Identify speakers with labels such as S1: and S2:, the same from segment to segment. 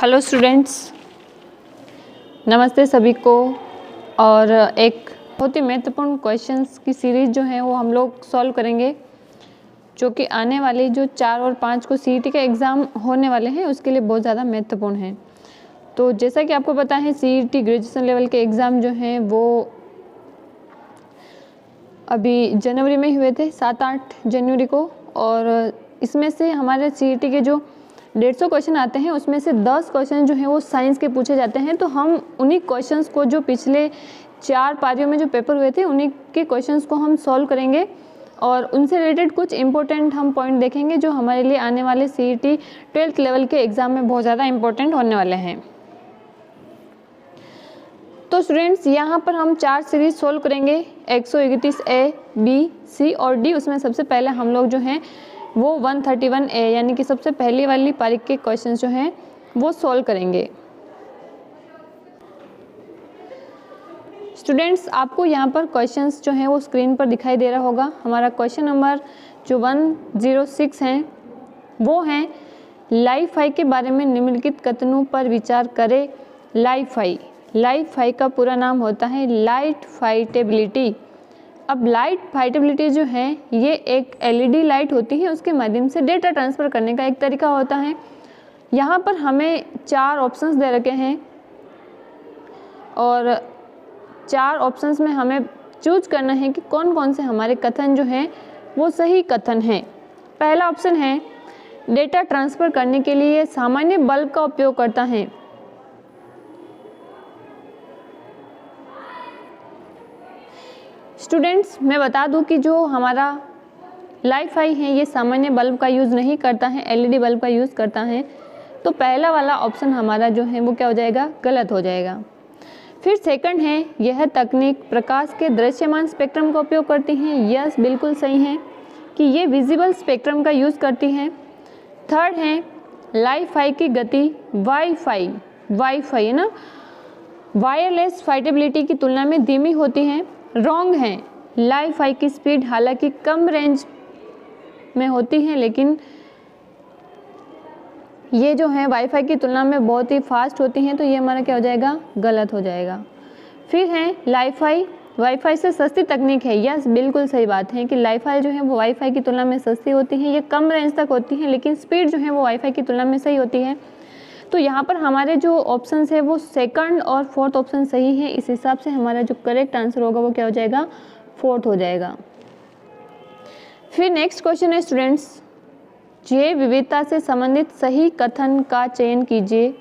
S1: Hello students, नमस्ते सभी को। और एक बहुत ही महत्वपूर्ण क्वेश्चंस की सीरीज़ जो है वो हम लोग सॉल्व करेंगे, जो कि आने वाली जो 4 और 5 को सीईटी के एग्ज़ाम होने वाले हैं उसके लिए बहुत ज़्यादा महत्वपूर्ण है। तो जैसा कि आपको पता है, सीईटी ग्रेजुएशन लेवल के एग्ज़ाम जो हैं वो अभी जनवरी में हुए थे, 7-8 जनवरी को। और इसमें से हमारे सीईटी के जो 150 क्वेश्चन आते हैं उसमें से 10 क्वेश्चन जो हैं वो साइंस के पूछे जाते हैं। तो हम उन्हीं क्वेश्चंस को, जो पिछले 4 पारियों में जो पेपर हुए थे, उन्हीं के क्वेश्चंस को हम सॉल्व करेंगे और उनसे रिलेटेड कुछ इंपॉर्टेंट हम पॉइंट देखेंगे जो हमारे लिए आने वाले सीईटी 12th लेवल के एग्ज़ाम में बहुत ज़्यादा इंपॉर्टेंट होने वाले हैं। तो स्टूडेंट्स, यहाँ पर हम 4 सीरीज सोल्व करेंगे, 131 A, B, C और D। उसमें सबसे पहले हम लोग जो हैं वो 131 A यानी कि सबसे पहली वाली पारी के क्वेश्चंस जो हैं वो सोल्व करेंगे। स्टूडेंट्स, आपको यहाँ पर क्वेश्चंस जो हैं वो स्क्रीन पर दिखाई दे रहा होगा। हमारा क्वेश्चन नंबर जो 106 हैं वो हैं, लाइफ-फाई के बारे में निम्नलिखित कथनों पर विचार करें। लाइफ-फाई का पूरा नाम होता है लाइट फाइटेबिलिटी। अब लाइट फाइटेबिलिटी जो है ये एक एलईडी लाइट होती है, उसके माध्यम से डेटा ट्रांसफ़र करने का एक तरीका होता है। यहाँ पर हमें 4 ऑप्शंस दे रखे हैं और 4 ऑप्शंस में हमें चूज करना है कि कौन कौन से हमारे कथन जो हैं वो सही कथन हैं। पहला ऑप्शन है, डेटा ट्रांसफ़र करने के लिए सामान्य बल्ब का उपयोग करता है। स्टूडेंट्स, मैं बता दूं कि जो हमारा लाइफ-फाई है ये सामान्य बल्ब का यूज़ नहीं करता है, एलईडी बल्ब का यूज़ करता है। तो पहला वाला ऑप्शन हमारा जो है वो क्या हो जाएगा, गलत हो जाएगा। फिर सेकंड है, यह तकनीक प्रकाश के दृश्यमान स्पेक्ट्रम का उपयोग करती है। यस, बिल्कुल सही है कि ये विजिबल स्पेक्ट्रम का यूज़ करती है। थर्ड है, लाइफ-फाई की गति वाईफाई है ना, वायरलेस फाइटेबिलिटी की तुलना में धीमी होती है। रॉन्ग है, लाइफ-फाई की स्पीड हालांकि कम रेंज में होती है, लेकिन ये जो है वाईफाई की तुलना में बहुत ही फास्ट होती हैं। तो ये हमारा क्या हो जाएगा, गलत हो जाएगा। फिर है, लाइफ-फाई वाईफाई से सस्ती तकनीक है। यस, बिल्कुल सही बात है कि लाइफ-फाई जो है वो वाईफाई की तुलना में सस्ती होती है। ये कम रेंज तक होती है, लेकिन स्पीड जो है वो वाईफाई की तुलना में सही होती है। तो यहाँ पर हमारे जो ऑप्शंस है वो सेकंड और फोर्थ ऑप्शन सही है। इस हिसाब से हमारा जो करेक्ट आंसर होगा वो क्या हो जाएगा, फोर्थ हो जाएगा। फिर नेक्स्ट क्वेश्चन है स्टूडेंट्स, जैव विविधता से संबंधित सही कथन का चयन कीजिए।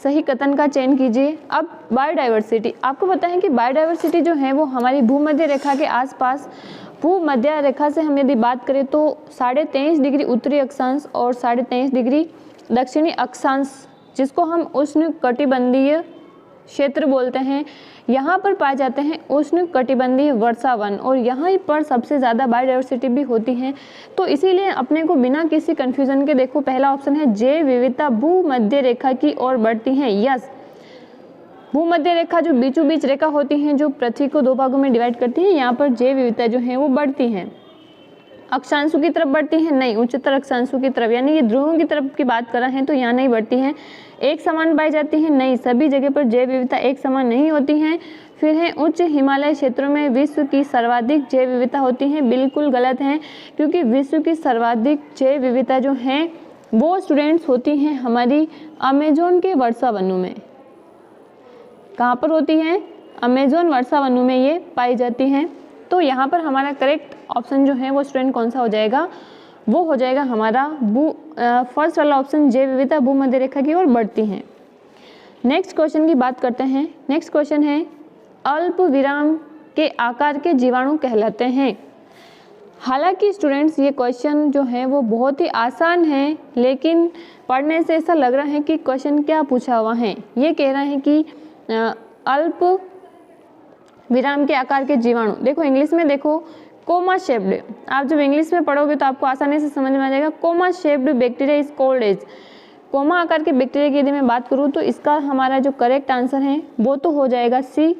S1: सही कथन का चयन कीजिए। अब बायोडाइवर्सिटी, आपको पता है कि बायोडाइवर्सिटी जो है वो हमारी भूमध्य रेखा के आसपास, भूमध्य रेखा से हम यदि बात करें तो 23.5 डिग्री उत्तरी अक्षांश और 23.5 डिग्री दक्षिणी अक्षांश, जिसको हम उष्णकटिबंधीय क्षेत्र बोलते हैं, यहाँ पर पाए जाते हैं उष्णकटिबंधीय वर्षावन, और यहाँ पर सबसे ज़्यादा बायोडाइवर्सिटी भी होती है। तो इसीलिए अपने को बिना किसी कन्फ्यूज़न के, देखो पहला ऑप्शन है, जैव विविधता भूमध्य रेखा की ओर बढ़ती है। यस, भूमध्य रेखा जो बीचों बीच रेखा होती हैं जो पृथ्वी को 2 भागों में डिवाइड करती है, यहाँ पर जैव विविधता जो है वो बढ़ती है। अक्षांशों की तरफ बढ़ती है, नहीं, उच्चतर अक्षांशों की तरफ, यानी ये ध्रुवों की तरफ की बात कर रहे हैं तो यहाँ नहीं बढ़ती है। एक समान पाई जाती है, नहीं, सभी जगह पर जैव विविधता एक समान नहीं होती है। फिर है, उच्च हिमालय क्षेत्रों में विश्व की सर्वाधिक जैव विविधता होती है। बिल्कुल गलत है, क्योंकि विश्व की सर्वाधिक जैव विविधता जो है वो स्टूडेंट्स होती हैं हमारी अमेजोन के वर्षावनों में। कहाँ पर होती हैं, अमेजोन वर्षावनों में ये पाई जाती हैं। तो यहाँ पर हमारा करेक्ट ऑप्शन जो है वो स्टूडेंट कौन सा हो जाएगा, वो हो जाएगा हमारा फर्स्ट वाला ऑप्शन, जैव विविधता भूमध्य रेखा की ओर बढ़ती हैं। नेक्स्ट क्वेश्चन की बात करते हैं। नेक्स्ट क्वेश्चन है, अल्प विराम के आकार के जीवाणु कहलाते हैं। हालांकि स्टूडेंट्स ये क्वेश्चन जो है वो बहुत ही आसान है, लेकिन पढ़ने से ऐसा लग रहा है कि क्वेश्चन क्या पूछा हुआ है। ये कह रहा है कि अल्प विराम के आकार के जीवाणु, देखो इंग्लिश में देखो, कोमा शेप्ड। आप जब इंग्लिश में पढ़ोगे तो आपको आसानी से समझ में आ जाएगा। Comma shaped bacteria is called as, comma आकार के बैक्टीरिया की यदि मैं बात करूँ तो इसका हमारा जो करेक्ट आंसर है वो तो हो जाएगा सी।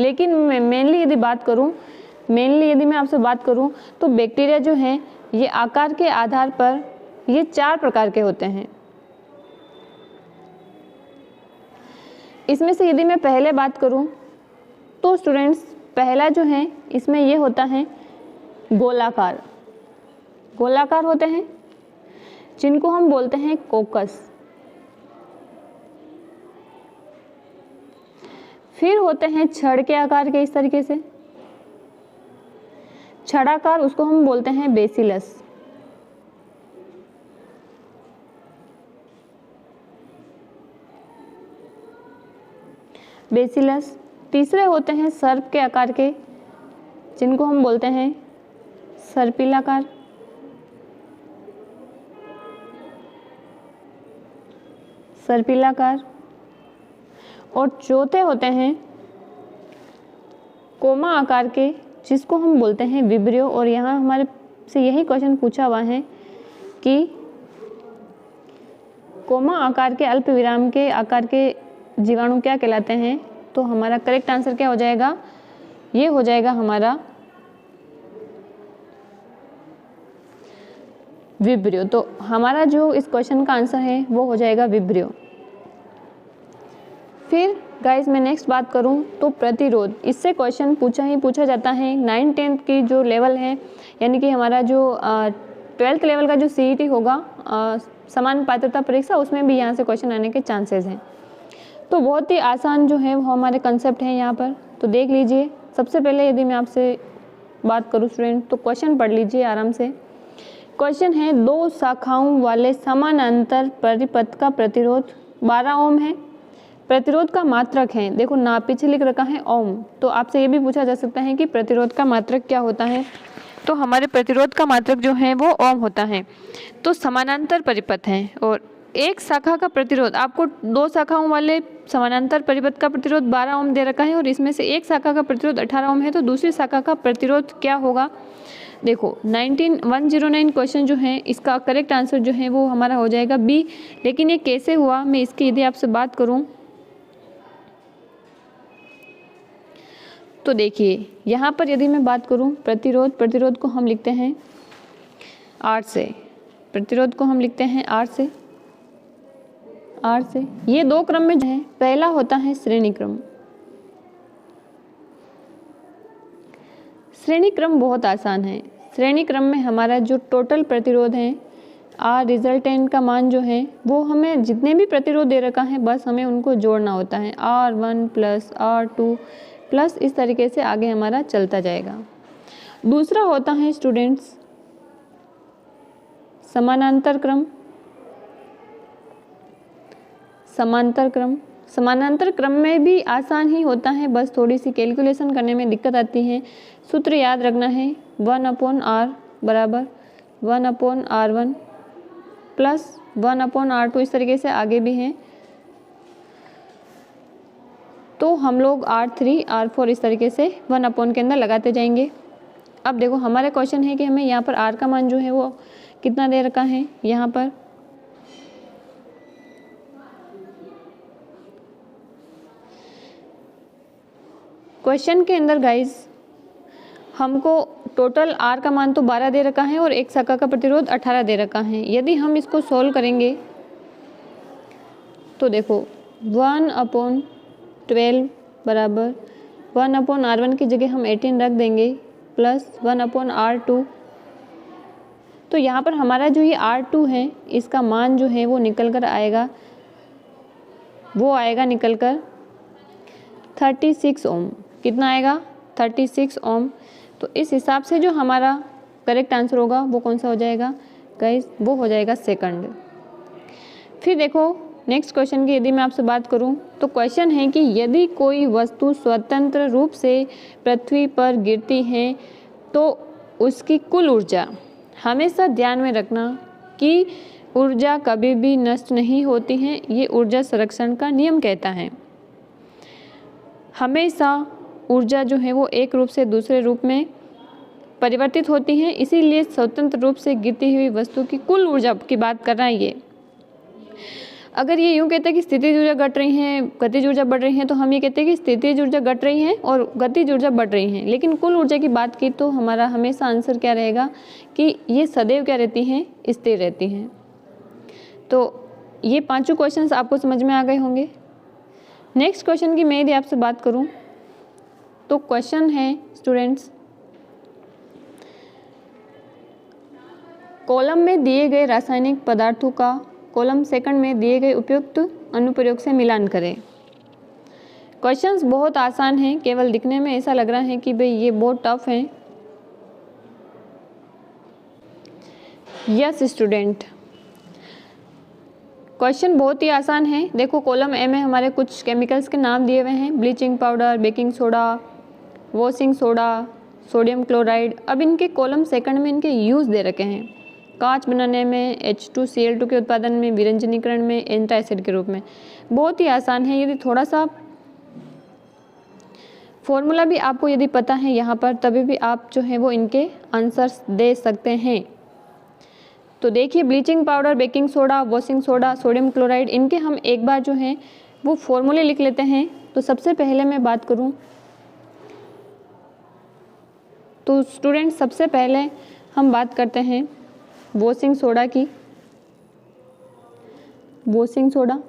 S1: लेकिन मैं मेनली यदि मैं आपसे बात करूँ तो बैक्टीरिया जो हैं ये आकार के आधार पर ये 4 प्रकार के होते हैं। इसमें से यदि मैं पहले बात करूं तो स्टूडेंट्स पहला जो है इसमें ये होता है गोलाकार, गोलाकार होते हैं जिनको हम बोलते हैं कोकस। फिर होते हैं छड़ के आकार के इस तरीके से, छड़ाकार, उसको हम बोलते हैं बेसिलस। बेसिलस। तीसरे होते हैं सर्प के आकार के जिनको हम बोलते हैं सर्पिलाकार। सर्पिलाकार। और चौथे होते हैं कोमा आकार के जिसको हम बोलते हैं विब्रियो। और यहाँ हमारे से यही क्वेश्चन पूछा हुआ है कि कोमा आकार के अल्प विराम के आकार के जीवाणु क्या कहलाते हैं, तो हमारा करेक्ट आंसर क्या हो जाएगा, ये हो जाएगा हमारा विब्रियो। तो हमारा जो इस क्वेश्चन का आंसर है वो हो जाएगा विब्रियो। फिर गाइस मैं नेक्स्ट बात करूं तो प्रतिरोध, इससे क्वेश्चन पूछा जाता है 9-10 की जो लेवल है, यानी कि हमारा जो 12th लेवल का जो CET होगा समान पात्रता परीक्षा, उसमें भी यहाँ से क्वेश्चन आने के चांसेस हैं। तो बहुत ही आसान जो है वो हमारे कंसेप्ट हैं यहाँ पर, तो देख लीजिए। सबसे पहले यदि मैं आपसे बात करूँ स्टूडेंट तो क्वेश्चन पढ़ लीजिए आराम से। क्वेश्चन है 2 शाखाओं वाले समानांतर परिपथ का प्रतिरोध 12 ओम है। प्रतिरोध का मात्रक है, देखो ना पीछे लिख रखा है ओम, तो आपसे ये भी पूछा जा सकता है कि प्रतिरोध का मात्रक क्या होता है, तो हमारे प्रतिरोध का मात्रक जो है वो ओम होता है। तो समानांतर परिपथ है और एक शाखा का प्रतिरोध, आपको 2 शाखाओं वाले समानांतर परिपथ का प्रतिरोध 12 ओम दे रखा है और इसमें से एक शाखा का प्रतिरोध 18 ओम है, तो दूसरी शाखा का प्रतिरोध क्या होगा। देखो 19109 क्वेश्चन जो है इसका करेक्ट आंसर जो है वो हमारा हो जाएगा बी। लेकिन ये कैसे हुआ, मैं इसकी यदि आपसे बात करूं तो देखिए यहाँ पर यदि मैं बात करूं प्रतिरोध को हम लिखते हैं R से, प्रतिरोध को हम लिखते हैं R से। ये 2 क्रम में जो है, पहला होता है श्रेणी क्रम। श्रेणी क्रम बहुत आसान है। श्रेणी क्रम में हमारा जो टोटल प्रतिरोध है R रिजल्टेंट का मान जो है वो हमें जितने भी प्रतिरोध दे रखा है बस हमें उनको जोड़ना होता है, R1 प्लस R2 प्लस इस तरीके से आगे हमारा चलता जाएगा। दूसरा होता है स्टूडेंट्स समानांतर क्रम। समानांतर क्रम में भी आसान ही होता है, बस थोड़ी सी कैलकुलेशन करने में दिक्कत आती है। सूत्र याद रखना है 1/R बराबर 1/R1 प्लस 1/R2, इस तरीके से आगे भी हैं। तो हम लोग R3 R4 इस तरीके से 1/ के अंदर लगाते जाएंगे। अब देखो हमारा क्वेश्चन है कि हमें यहाँ पर R का मान जो है वो कितना दे रखा है। यहाँ पर क्वेश्चन के अंदर गाइज हमको टोटल R का मान तो 12 दे रखा है और एक शाखा का प्रतिरोध 18 दे रखा है। यदि हम इसको सोल्व करेंगे तो देखो 1/12 बराबर 1/R1 की जगह हम 18 रख देंगे प्लस 1/R2। तो यहाँ पर हमारा जो ये R2 है इसका मान जो है वो निकल कर आएगा, वो आएगा निकल कर 36 ओम। कितना आएगा 36 ओम। तो इस हिसाब से जो हमारा करेक्ट आंसर होगा वो कौन सा हो जाएगा गाइस, वो हो जाएगा सेकंड। फिर देखो नेक्स्ट क्वेश्चन की यदि मैं आपसे बात करूं तो क्वेश्चन है कि यदि कोई वस्तु स्वतंत्र रूप से पृथ्वी पर गिरती है तो उसकी कुल ऊर्जा, हमेशा ध्यान में रखना कि ऊर्जा कभी भी नष्ट नहीं होती है, ये ऊर्जा संरक्षण का नियम कहता है। हमेशा ऊर्जा जो है वो एक रूप से दूसरे रूप में परिवर्तित होती है, इसीलिए स्वतंत्र रूप से गिरती हुई वस्तु की कुल ऊर्जा की बात कर रहा है ये। अगर ये यूँ कहते हैं कि स्थितिज ऊर्जा घट रही है, गतिज ऊर्जा बढ़ रही है, तो हम ये कहते हैं कि स्थितिज ऊर्जा घट रही है और गतिज ऊर्जा बढ़ रही है। लेकिन कुल ऊर्जा की बात की तो हमारा हमेशा आंसर क्या रहेगा कि ये सदैव क्या रहती हैं, स्थिर रहती हैं। तो ये 5 क्वेश्चंस आपको समझ में आ गए होंगे। नेक्स्ट क्वेश्चन की मैं यदि आपसे बात करूं तो क्वेश्चन है स्टूडेंट्स, कॉलम में दिए गए रासायनिक पदार्थों का कॉलम सेकंड में दिए गए उपयुक्त अनुप्रयोग से मिलान करें। क्वेश्चंस बहुत आसान हैं, केवल दिखने में ऐसा लग रहा है कि भाई ये बहुत टफ है। यस स्टूडेंट, क्वेश्चन बहुत ही आसान है। देखो कॉलम ए में हमारे कुछ केमिकल्स के नाम दिए हुए हैं, bleaching powder, baking soda, washing soda, sodium chloride. अब इनके कॉलम सेकंड में इनके यूज़ दे रखे हैं, कांच बनाने में, H2Cl2 के उत्पादन में, विरंजनीकरण में, एंटासिड के रूप में। बहुत ही आसान है। यदि थोड़ा सा फॉर्मूला भी आपको यदि पता है यहाँ पर, तभी भी आप जो है वो इनके आंसर्स दे सकते हैं। तो देखिए bleaching powder, baking soda, washing soda, sodium chloride, इनके हम एक बार जो है वो फॉर्मूले लिख लेते हैं। तो सबसे पहले मैं बात करूं तो स्टूडेंट सबसे पहले हम बात करते हैं वॉशिंग सोडा की। वॉशिंग सोडा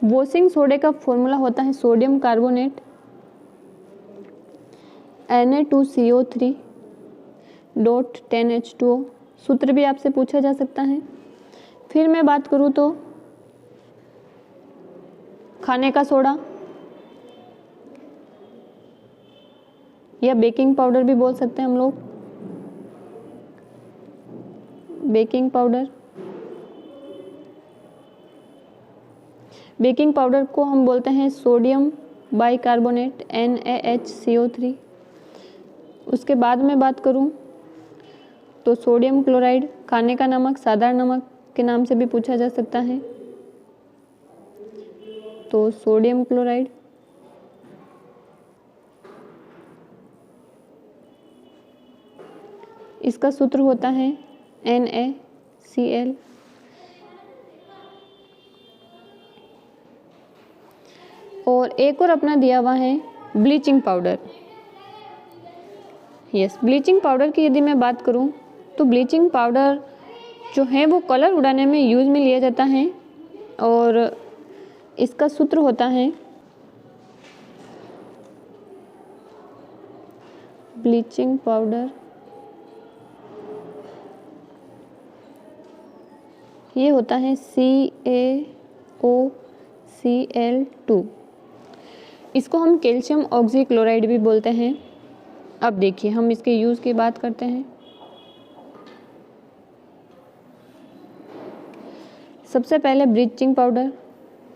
S1: वॉशिंग सोडे का फॉर्मूला होता है सोडियम कार्बोनेट Na2CO3 .10H2O। सूत्र भी आपसे पूछा जा सकता है। फिर मैं बात करूँ तो खाने का सोडा या बेकिंग पाउडर भी बोल सकते हैं हम लोग, बेकिंग पाउडर। बेकिंग पाउडर को हम बोलते हैं सोडियम बाइकार्बोनेट NaHCO3। उसके बाद में बात करूं तो सोडियम क्लोराइड, खाने का नमक, साधारण नमक के नाम से भी पूछा जा सकता है, तो सोडियम क्लोराइड। इसका सूत्र होता है NaCl। और एक और अपना दिया हुआ है bleaching powder. Yes, bleaching powder की यदि मैं बात करूं तो ब्लीचिंग पाउडर जो है वो कलर उड़ाने में यूज़ में लिया जाता है और इसका सूत्र होता है ब्लीचिंग पाउडर, ये होता है CaOCl2। इसको हम कैल्शियम ऑक्सीक्लोराइड भी बोलते हैं। अब देखिए हम इसके यूज़ की बात करते हैं। सबसे पहले ब्लीचिंग पाउडर,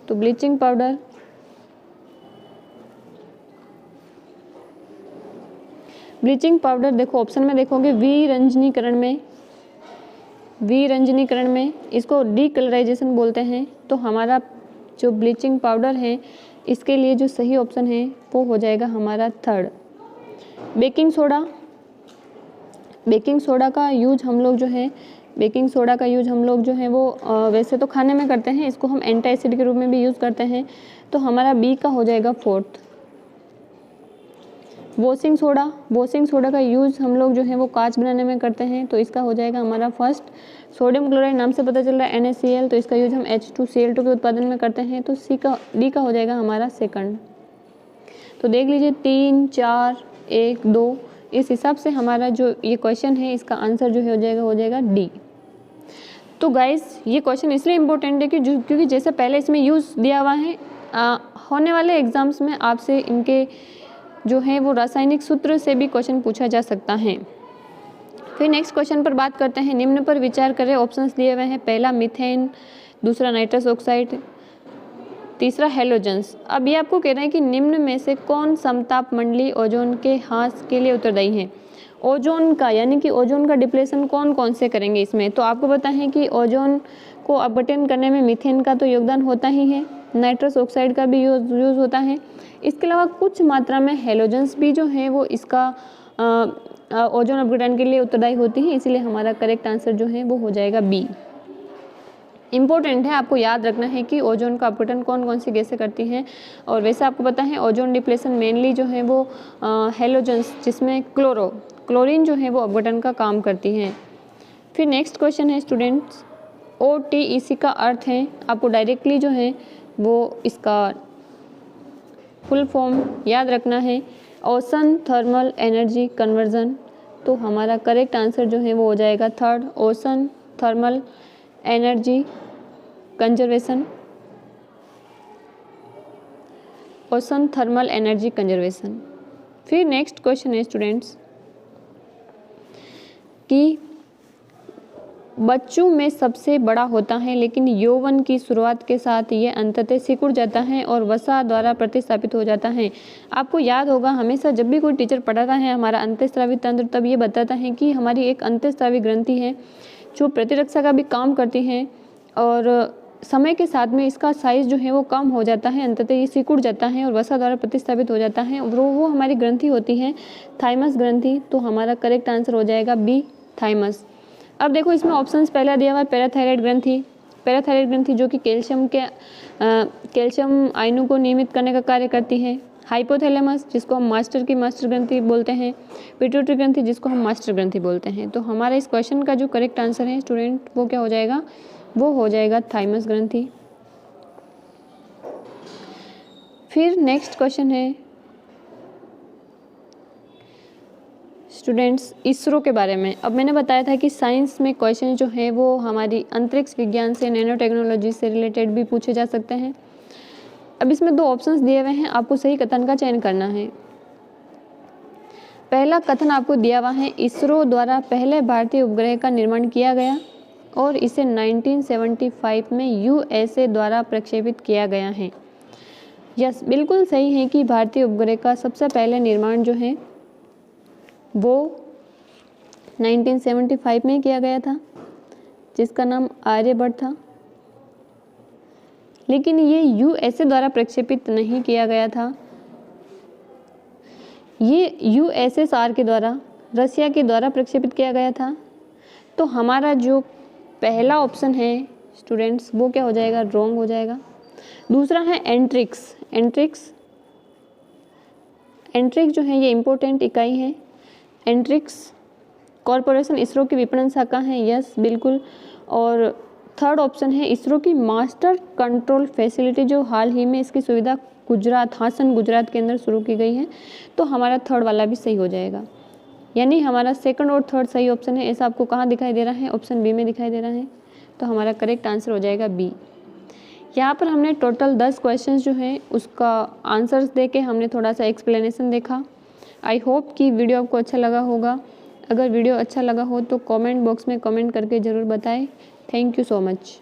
S1: तो ब्लीचिंग पाउडर देखो ऑप्शन में देखोगे विरंजनीकरण में इसको डीकलराइजेशन बोलते हैं। तो हमारा जो ब्लीचिंग पाउडर है इसके लिए जो सही ऑप्शन है वो हो जाएगा हमारा थर्ड। बेकिंग सोडा का यूज हम लोग जो है वो वैसे तो खाने में करते हैं, इसको हम एंटासिड के रूप में भी यूज़ करते हैं। तो हमारा बी का हो जाएगा फोर्थ। वॉशिंग सोडा का यूज़ हम लोग जो है वो कांच बनाने में करते हैं, तो इसका हो जाएगा हमारा फर्स्ट। सोडियम क्लोराइड नाम से पता चल रहा है NaCl, तो इसका यूज हम H2Cl2 के उत्पादन में करते हैं, तो डी का हो जाएगा हमारा सेकंड। तो देख लीजिए 3, 4, 1, 2, इस हिसाब से हमारा जो ये क्वेश्चन है इसका आंसर जो हो जाएगा डी। तो गाइस ये क्वेश्चन इसलिए इम्पोर्टेंट है क्योंकि जैसे पहले इसमें यूज़ दिया हुआ है, होने वाले एग्जाम्स में आपसे इनके जो है वो रासायनिक सूत्र से भी क्वेश्चन पूछा जा सकता है। फिर नेक्स्ट क्वेश्चन पर बात करते हैं। निम्न पर विचार करें। ऑप्शंस दिए हुए हैं, पहला मीथेन, दूसरा नाइट्रस ऑक्साइड, तीसरा हेलोजन्स। अब ये आपको कह रहे हैं कि निम्न में से कौन समताप मंडलीय ओजोन के ह्रास के लिए उत्तरदायी है। ओजोन का यानी कि ओजोन का डिप्लेशन कौन से करेंगे इसमें, तो आपको पता है कि ओजोन को अपघटन करने में मीथेन का तो योगदान होता ही है, नाइट्रस ऑक्साइड का भी यूज़ होता है। इसके अलावा कुछ मात्रा में हेलोजन्स भी जो है वो इसका ओजोन अपघटन के लिए उत्तरदायी होती है, इसीलिए हमारा करेक्ट आंसर जो है वो हो जाएगा बी। इम्पोर्टेंट है, आपको याद रखना है कि ओजोन का अपघटन कौन कौन सी गैसें करती हैं। और वैसे आपको पता है ओजोन डिप्लेशन मेनली जो है वो हेलोजन्स जिसमें क्लोरीन जो है वो अपघटन का काम करती हैं। फिर नेक्स्ट क्वेश्चन है स्टूडेंट्स, OTEC का अर्थ है, आपको डायरेक्टली जो है वो इसका फुल फॉर्म याद रखना है, ओशन थर्मल एनर्जी कन्वर्जन। तो हमारा करेक्ट आंसर जो है वो हो जाएगा third, ocean thermal energy conservation, ocean thermal energy conservation. फिर नेक्स्ट क्वेश्चन है स्टूडेंट्स कि बच्चों में सबसे बड़ा होता है लेकिन यौवन की शुरुआत के साथ ये अंततः सिकुड़ जाता है और वसा द्वारा प्रतिस्थापित हो जाता है। आपको याद होगा हमेशा जब भी कोई टीचर पढ़ाता है हमारा अंतःस्रावी तंत्र, तब ये बताता है कि हमारी एक अंतःस्रावी ग्रंथि है जो प्रतिरक्षा का भी काम करती है और समय के साथ में इसका साइज जो है वो कम हो जाता है, अंततः ये सिकुड़ जाता है और वसा द्वारा प्रतिस्थापित हो जाता है। वो हमारी ग्रंथि होती है थाइमस ग्रंथि। तो हमारा करेक्ट आंसर हो जाएगा बी, थाइमस। अब देखो इसमें ऑप्शंस पहला दिया हुआ है पैराथायराइड ग्रंथि जो कि कैल्शियम आयनों को नियमित करने का कार्य करती है, हाइपोथैलेमस जिसको हम मास्टर ग्रंथि बोलते हैं, पिट्यूटरी ग्रंथि जिसको हम मास्टर ग्रंथि बोलते हैं। तो हमारा इस क्वेश्चन का जो करेक्ट आंसर है स्टूडेंट वो क्या हो जाएगा, वो हो जाएगा थाइमस ग्रंथि। फिर नेक्स्ट क्वेश्चन है स्टूडेंट्स इसरो के बारे में। अब मैंने बताया था कि साइंस में क्वेश्चन जो है वो हमारी अंतरिक्ष विज्ञान से, नैनो टेक्नोलॉजी से रिलेटेड भी पूछे जा सकते हैं। अब इसमें 2 ऑप्शंस दिए हुए हैं, आपको सही कथन का चयन करना है। पहला कथन आपको दिया हुआ है, इसरो द्वारा पहले भारतीय उपग्रह का निर्माण किया गया और इसे 1975 में USA द्वारा प्रक्षेपित किया गया है। यस, बिल्कुल सही है कि भारतीय उपग्रह का सबसे पहले निर्माण जो है वो 1975 में किया गया था जिसका नाम आर्यभट्ट था। लेकिन ये USA द्वारा प्रक्षेपित नहीं किया गया था, ये USSR के द्वारा, रसिया के द्वारा प्रक्षेपित किया गया था। तो हमारा जो पहला ऑप्शन है स्टूडेंट्स वो क्या हो जाएगा, रॉन्ग हो जाएगा। दूसरा है एंट्रिक्स जो है ये इम्पोर्टेंट इकाई है। एंट्रिक्स कॉरपोरेशन इसरो की विपणन शाखा है, यस बिल्कुल। और थर्ड ऑप्शन है इसरो की मास्टर कंट्रोल फैसिलिटी जो हाल ही में इसकी सुविधा हासन गुजरात के अंदर शुरू की गई है। तो हमारा थर्ड वाला भी सही हो जाएगा, यानी हमारा सेकंड और थर्ड सही ऑप्शन है। ऐसा आपको कहाँ दिखाई दे रहा है, ऑप्शन बी में दिखाई दे रहा है। तो हमारा करेक्ट आंसर हो जाएगा बी। यहाँ पर हमने टोटल 10 क्वेश्चंस जो हैं उसका आंसर्स दे के हमने थोड़ा सा एक्सप्लेनेशन देखा। आई होप कि वीडियो आपको अच्छा लगा होगा। अगर वीडियो अच्छा लगा हो तो कमेंट बॉक्स में कमेंट करके ज़रूर बताएं। Thank you so much.